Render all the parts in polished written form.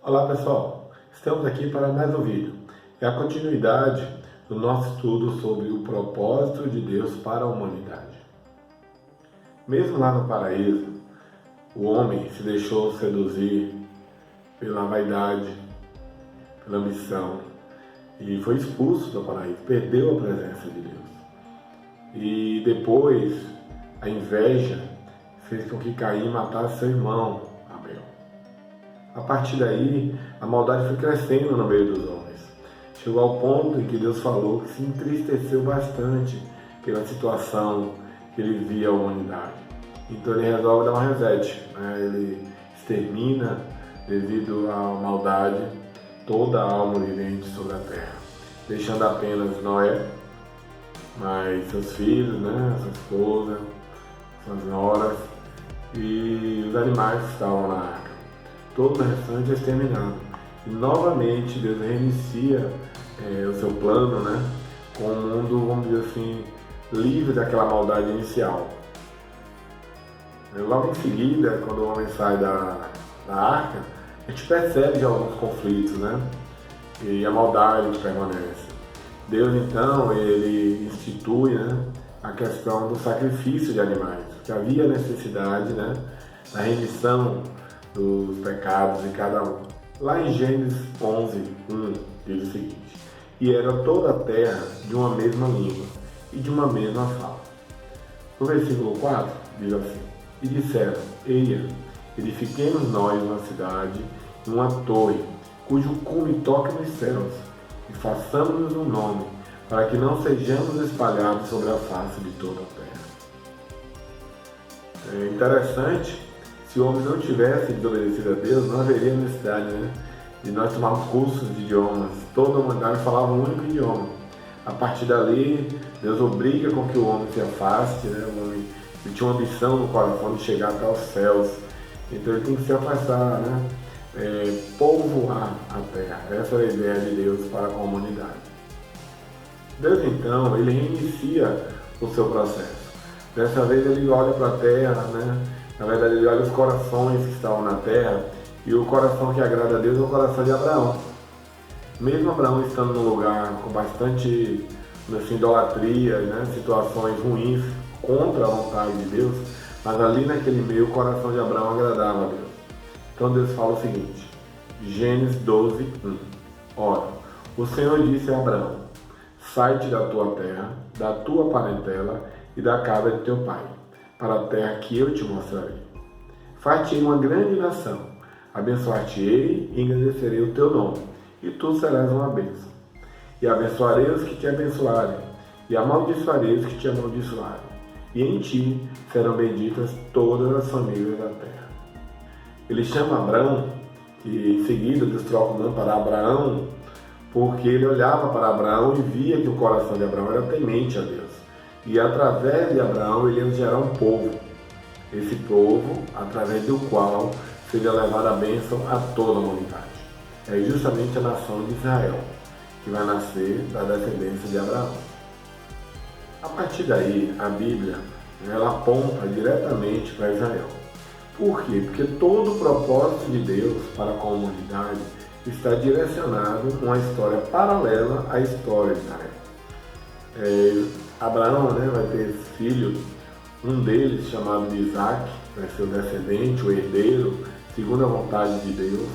Olá pessoal, estamos aqui para mais um vídeo. É a continuidade do nosso estudo sobre o propósito de Deus para a humanidade. Mesmo lá no paraíso, o homem se deixou seduzir pela vaidade, pela ambição e foi expulso do paraíso, perdeu a presença de Deus. E depois a inveja fez com que Caim matasse seu irmão Abel. A partir daí, a maldade foi crescendo no meio dos homens. Chegou ao ponto em que Deus falou que se entristeceu bastante pela situação que ele via a humanidade. Então ele resolve dar um reset, Ele extermina, devido à maldade, toda a alma vivente sobre a terra, deixando apenas Noé, mas seus filhos, sua esposa, suas noras e os animais que estavam na arca. Todo o restante é exterminado. E novamente Deus reinicia o seu plano, com o mundo, vamos dizer assim, livre daquela maldade inicial. Logo em seguida, quando o homem sai da arca, a gente percebe alguns conflitos, e a maldade permanece. Deus então, ele institui a questão do sacrifício de animais, que havia necessidade da remissão dos pecados de cada um. Lá em Gênesis 11:1 diz o seguinte: e era toda a terra de uma mesma língua e de uma mesma fala. No versículo 4 diz assim: e disseram, eia, edifiquemos nós uma cidade e uma torre, cujo cume toque nos céus, e façamos-nos um nome, para que não sejamos espalhados sobre a face de toda a terra. É interessante, se o homem não tivesse desobedecido a Deus, não haveria necessidade de nós tomarmos cursos de idiomas. Toda a humanidade falava um único idioma. A partir dali, Deus obriga com que o homem se afaste, o homem ele tinha uma ambição no coração de chegar até os céus, então ele tem que se afastar, povoar a terra. Essa é a ideia de Deus para a humanidade. Deus então, ele reinicia o seu processo. Dessa vez ele olha para a terra, na verdade ele olha os corações que estavam na terra, e o coração que agrada a Deus é o coração de Abraão. Mesmo Abraão estando num lugar com bastante idolatria, situações ruins, contra a vontade de Deus, mas ali naquele meio o coração de Abraão agradava a Deus. Então Deus fala o seguinte, Gênesis 12:1. Ora, o Senhor disse a Abraão, sai-te da tua terra, da tua parentela e da casa de teu pai, para a terra que eu te mostrarei. Far-te-ei uma grande nação, abençoar-te-ei e engrandecerei o teu nome, e tu serás uma bênção. E abençoarei os que te abençoarem, e amaldiçoarei os que te amaldiçoarem. E em ti serão benditas todas as famílias da terra. Ele chama Abraão, e em seguida Deus troca o nome para Abraão, porque ele olhava para Abraão e via que o coração de Abraão era temente a Deus. E através de Abraão ele ia gerar um povo. Esse povo, através do qual seria levada a bênção a toda a humanidade. É justamente a nação de Israel, que vai nascer da descendência de Abraão. A partir daí, a Bíblia, ela aponta diretamente para Israel. Por quê? Porque todo o propósito de Deus para com a humanidade está direcionado a uma história paralela à história de Israel. Abraão vai ter filhos, um deles chamado de Isaac, vai ser o descendente, o herdeiro, segundo a vontade de Deus.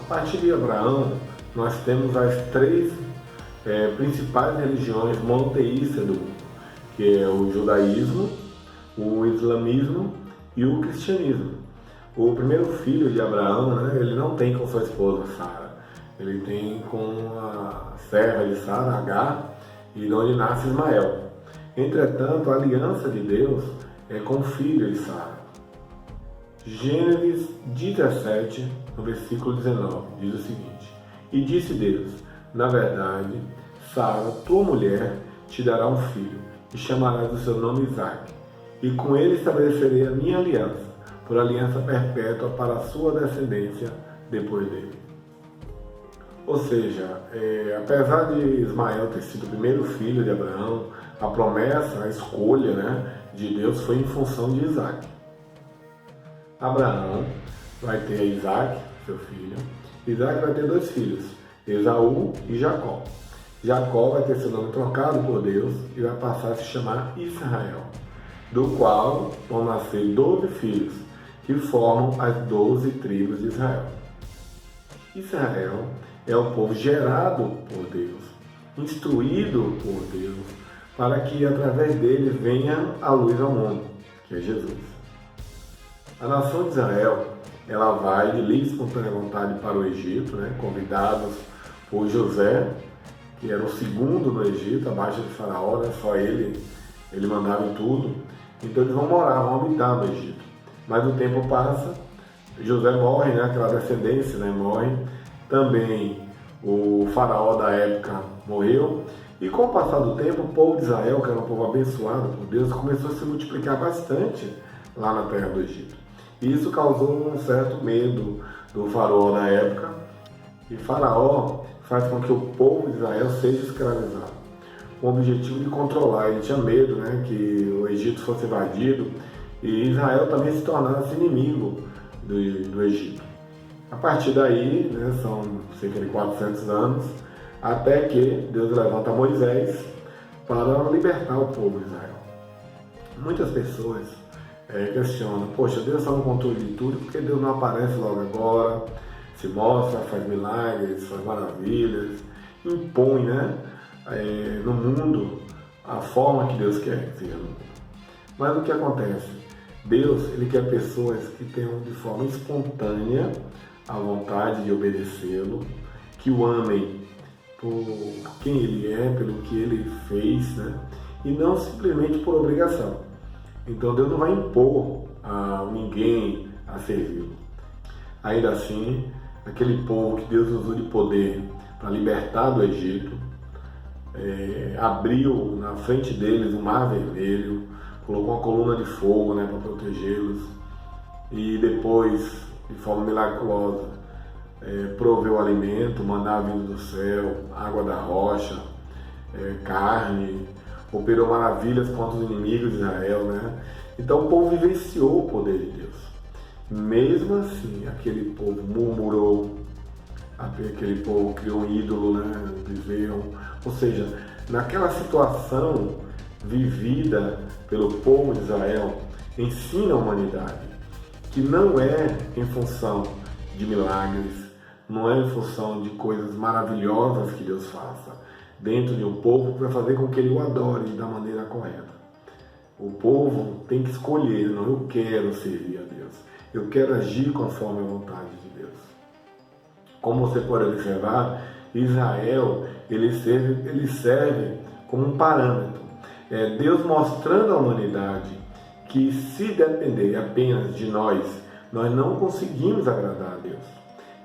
A partir de Abraão, nós temos as três principais religiões monoteístas do mundo, que é o judaísmo, o islamismo e o cristianismo. O primeiro filho de Abraão, ele não tem com sua esposa Sara, ele tem com a serva de Sara, Agar, e de onde nasce Ismael. Entretanto, a aliança de Deus é com o filho de Sara. Gênesis 17, no versículo 19, diz o seguinte: e disse Deus, na verdade, Sara, tua mulher, te dará um filho, e chamarás o seu nome Isaque, e com ele estabelecerei a minha aliança, por aliança perpétua para a sua descendência depois dele. Ou seja, apesar de Ismael ter sido o primeiro filho de Abraão, a promessa, a escolha de Deus foi em função de Isaque. Abraão vai ter Isaac, seu filho. Isaac vai ter 2 filhos, Esaú e Jacó. Jacó vai ter seu nome trocado por Deus e vai passar a se chamar Israel, do qual vão nascer 12 filhos, que formam as 12 tribos de Israel. Israel é o povo gerado por Deus, instruído por Deus, para que através dele venha a luz ao mundo, que é Jesus. A nação de Israel, ela vai de livre e espontânea vontade para o Egito, convidados por José, que era o segundo no Egito, abaixo de Faraó, só ele mandava em tudo. Então eles vão morar, vão habitar no Egito. Mas o tempo passa, José morre, aquela descendência morre. Também o faraó da época morreu. E com o passar do tempo, o povo de Israel, que era um povo abençoado por Deus, começou a se multiplicar bastante lá na terra do Egito. E isso causou um certo medo do faraó da época. E Faraó faz com que o povo de Israel seja escravizado, com o objetivo de controlar. Ele tinha medo que o Egito fosse invadido e Israel também se tornasse inimigo do Egito. A partir daí, são cerca de 400 anos, até que Deus levanta Moisés para libertar o povo de Israel. Muitas pessoas questionam, poxa, Deus está no controle de tudo, porque Deus não aparece logo agora, se mostra, faz milagres, faz maravilhas, impõe no mundo a forma que Deus quer que seja no mundo. Mas o que acontece? Deus, ele quer pessoas que tenham de forma espontânea a vontade de obedecê-lo, que o amem por quem ele é, pelo que ele fez, e não simplesmente por obrigação. Então Deus não vai impor a ninguém a servi-lo. Ainda assim, aquele povo que Deus usou de poder para libertar do Egito, abriu na frente deles o Mar Vermelho, colocou uma coluna de fogo para protegê-los e depois, de forma milagrosa, proveu alimento, maná vindo do céu, água da rocha, carne, operou maravilhas contra os inimigos de Israel. Então o povo vivenciou o poder de Deus. Mesmo assim, aquele povo murmurou, aquele povo criou um ídolo, viveram, ou seja, naquela situação vivida pelo povo de Israel, ensina a humanidade que não é em função de milagres, não é em função de coisas maravilhosas que Deus faça dentro de um povo que vai fazer com que ele o adore da maneira correta. O povo tem que escolher, não, eu quero servir a Deus, eu quero agir conforme a vontade de Deus. Como você pode observar, Israel ele serve como um parâmetro. Deus mostrando à humanidade que se depender apenas de nós não conseguimos agradar a Deus.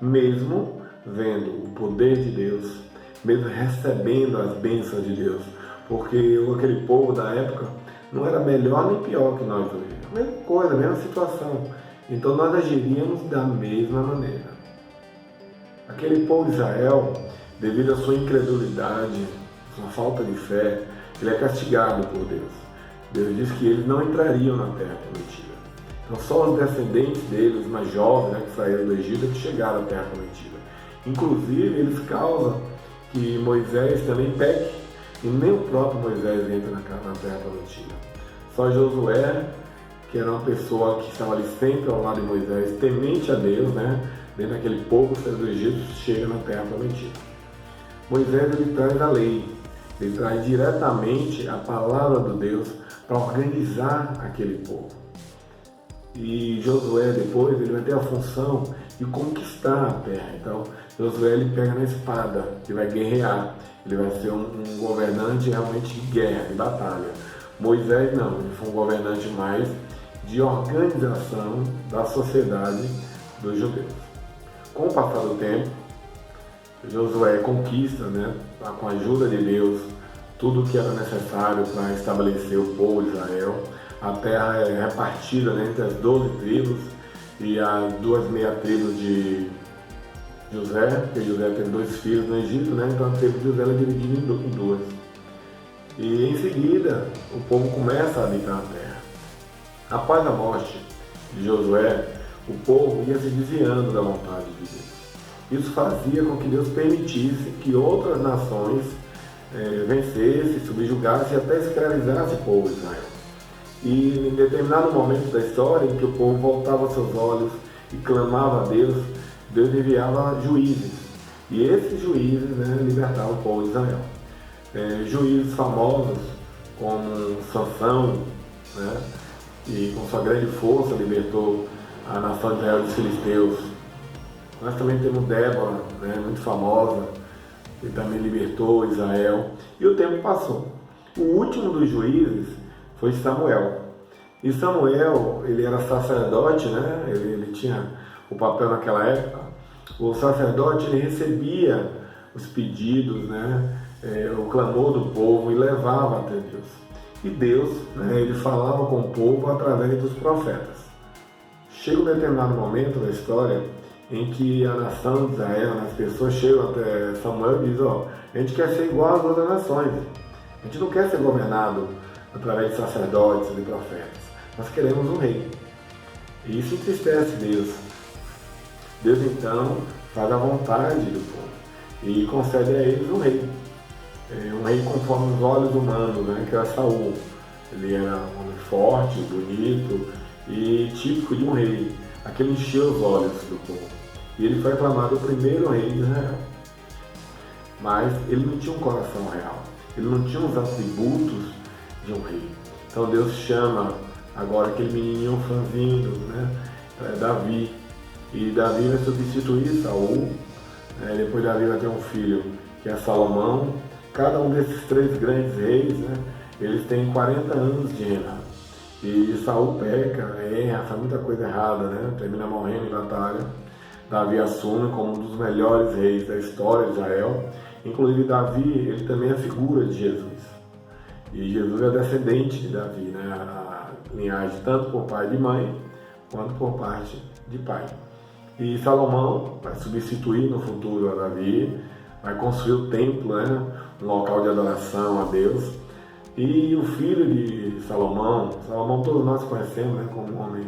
Mesmo vendo o poder de Deus, mesmo recebendo as bênçãos de Deus, porque aquele povo da época não era melhor nem pior que nós hoje. A mesma coisa, a mesma situação. Então nós agiríamos da mesma maneira. Aquele povo de Israel, devido à sua incredulidade, sua falta de fé, ele é castigado por Deus. Deus diz que eles não entrariam na terra prometida. Então só os descendentes deles, os mais jovens, que saíram do Egito, que chegaram à terra prometida. Inclusive, eles causam que Moisés também peque, e nem o próprio Moisés entra na terra prometida. Só Josué, que era uma pessoa que estava ali sempre ao lado de Moisés, temente a Deus, dentro daquele povo que saiu do Egito, chega na terra prometida. Moisés, ele traz a lei, ele traz diretamente a palavra de Deus para organizar aquele povo. E Josué depois ele vai ter a função de conquistar a terra. Então Josué ele pega na espada, ele vai guerrear, ele vai ser um governante realmente de guerra, de batalha. Moisés não, ele foi um governante mais de organização da sociedade dos judeus. Com o passar do tempo, Josué conquista, com a ajuda de Deus, tudo o que era necessário para estabelecer o povo de Israel. A terra é repartida entre as 12 tribos e as 2 meia-tribos de José, porque José teve 2 filhos no Egito, então a tribo de José é dividida em 2. E em seguida, o povo começa a habitar a terra. Após a morte de Josué, o povo ia se desviando da vontade de Deus. Isso fazia com que Deus permitisse que outras nações vencessem, subjugassem e até escravizassem o povo de Israel. E em determinado momento da história, em que o povo voltava seus olhos e clamava a Deus, Deus enviava juízes. E esses juízes, libertavam o povo de Israel. Juízes famosos como Sansão, e com sua grande força libertou a nação de Israel dos filisteus. Nós também temos Débora, muito famosa, que também libertou Israel. E o tempo passou. O último dos juízes foi Samuel. E Samuel, ele era sacerdote, ele tinha o papel naquela época. O sacerdote, ele recebia os pedidos, o clamor do povo e levava até Deus. E Deus, ele falava com o povo através dos profetas. Chega um determinado momento da história em que a nação de Israel, as pessoas chegam até Samuel e dizem: a gente quer ser igual às outras nações. A gente não quer ser governado através de sacerdotes e profetas. Nós queremos um rei. E isso entristece Deus. Deus então faz a vontade do povo e concede a eles um rei. Um rei conforme os olhos humanos, que era Saul. Ele era um homem forte, bonito e típico de um rei. Aquele encheu os olhos do povo. E ele foi aclamado o primeiro rei de Israel. Mas ele não tinha um coração real. Ele não tinha os atributos de um rei. Então Deus chama agora aquele menininho franzino, Davi. E Davi vai substituir Saul. Depois Davi vai ter um filho, que é Salomão. Cada um desses três grandes reis, eles têm 40 anos de reinado. E Saul peca, erra, faz muita coisa errada, termina morrendo em batalha. Davi assume como um dos melhores reis da história de Israel. Inclusive Davi, ele também é a figura de Jesus. E Jesus é descendente de Davi, a linhagem tanto por pai de mãe, quanto por parte de pai. E Salomão vai substituir no futuro a Davi, vai construir o templo, um local de adoração a Deus. E o filho de Salomão todos nós conhecemos como um homem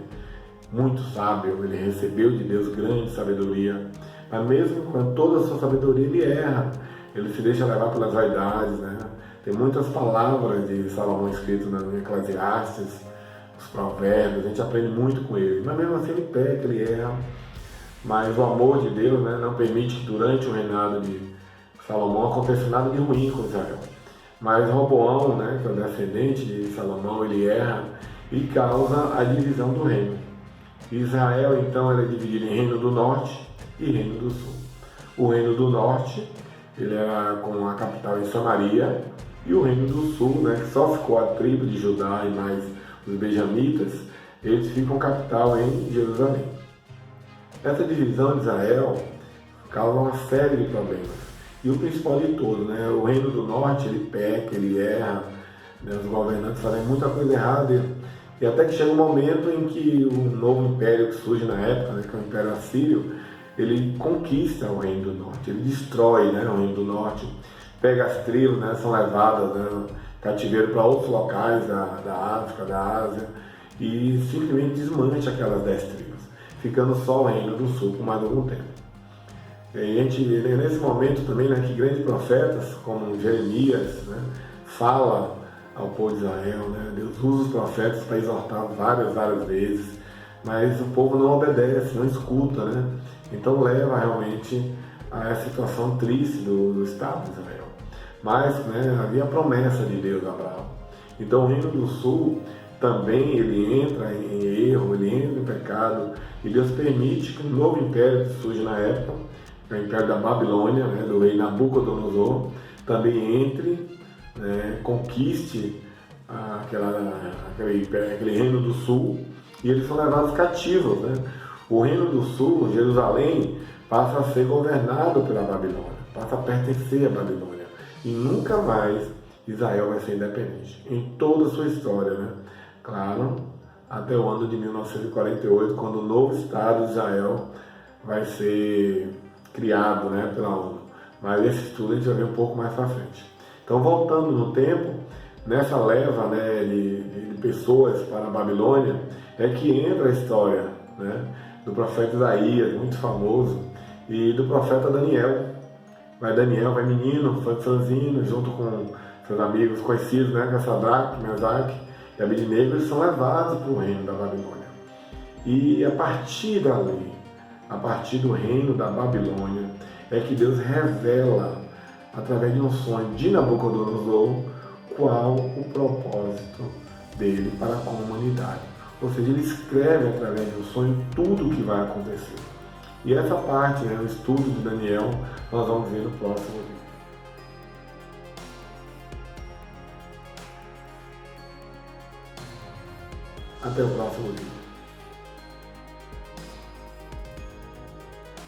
muito sábio. Ele recebeu de Deus grande sabedoria, mas mesmo com toda a sua sabedoria ele erra, ele se deixa levar pelas vaidades. Tem muitas palavras de Salomão escritas no Eclesiastes, os provérbios, a gente aprende muito com ele, mas mesmo assim ele peca, ele erra. Mas o amor de Deus não permite que durante o reinado de Salomão aconteça nada de ruim com Israel. Mas Roboão, que é o descendente de Salomão, ele erra e causa a divisão do reino. Israel, então, ele é dividido em Reino do Norte e Reino do Sul. O Reino do Norte, ele era com a capital em Samaria, e o Reino do Sul, que só ficou a tribo de Judá e mais os benjamitas, eles ficam capital em Jerusalém. Essa divisão de Israel causa uma série de problemas. E o principal de todos, o Reino do Norte, ele peca, ele erra, os governantes fazem muita coisa errada, e até que chega um momento em que o novo império que surge na época, que é o Império Assírio, ele conquista o Reino do Norte, ele destrói o Reino do Norte, pega as tribos, são levadas cativeiro para outros locais da África, da Ásia, e simplesmente desmancha aquelas 10 tribos, ficando só o Reino do Sul por mais algum tempo. E a gente vê nesse momento também que grandes profetas, como Jeremias, fala ao povo de Israel, Deus usa os profetas para exortar várias vezes, mas o povo não obedece, não escuta, então leva realmente a essa situação triste do Estado de Israel. Mas havia a promessa de Deus a Abraão. Então o Reino do Sul também ele entra em erro, ele entra em pecado, e Deus permite que um novo império que surge na época, que é o Império da Babilônia, do rei Nabucodonosor, também entre, conquiste aquele Reino do Sul, e eles são levados cativos. O Reino do Sul, Jerusalém, passa a ser governado pela Babilônia, passa a pertencer à Babilônia, e nunca mais Israel vai ser independente, em toda a sua história, Claro, até o ano de 1948, quando o novo Estado de Israel vai ser criado, pela ONU. Mas esse estudo a gente vai ver um pouco mais para frente. Então, voltando no tempo, nessa leva de pessoas para a Babilônia, é que entra a história do profeta Isaías, muito famoso, e do profeta Daniel. Vai Daniel, vai menino, franzino, junto com seus amigos conhecidos, né, que é Sadraque, Mesaque e Abednego, eles são levados para o reino da Babilônia. E a partir dali, a partir do reino da Babilônia, é que Deus revela, através de um sonho de Nabucodonosor, qual o propósito dele para com a humanidade. Ou seja, ele escreve através de um sonho tudo o que vai acontecer. E essa parte, o estudo de Daniel, nós vamos ver no próximo vídeo. Até o próximo vídeo.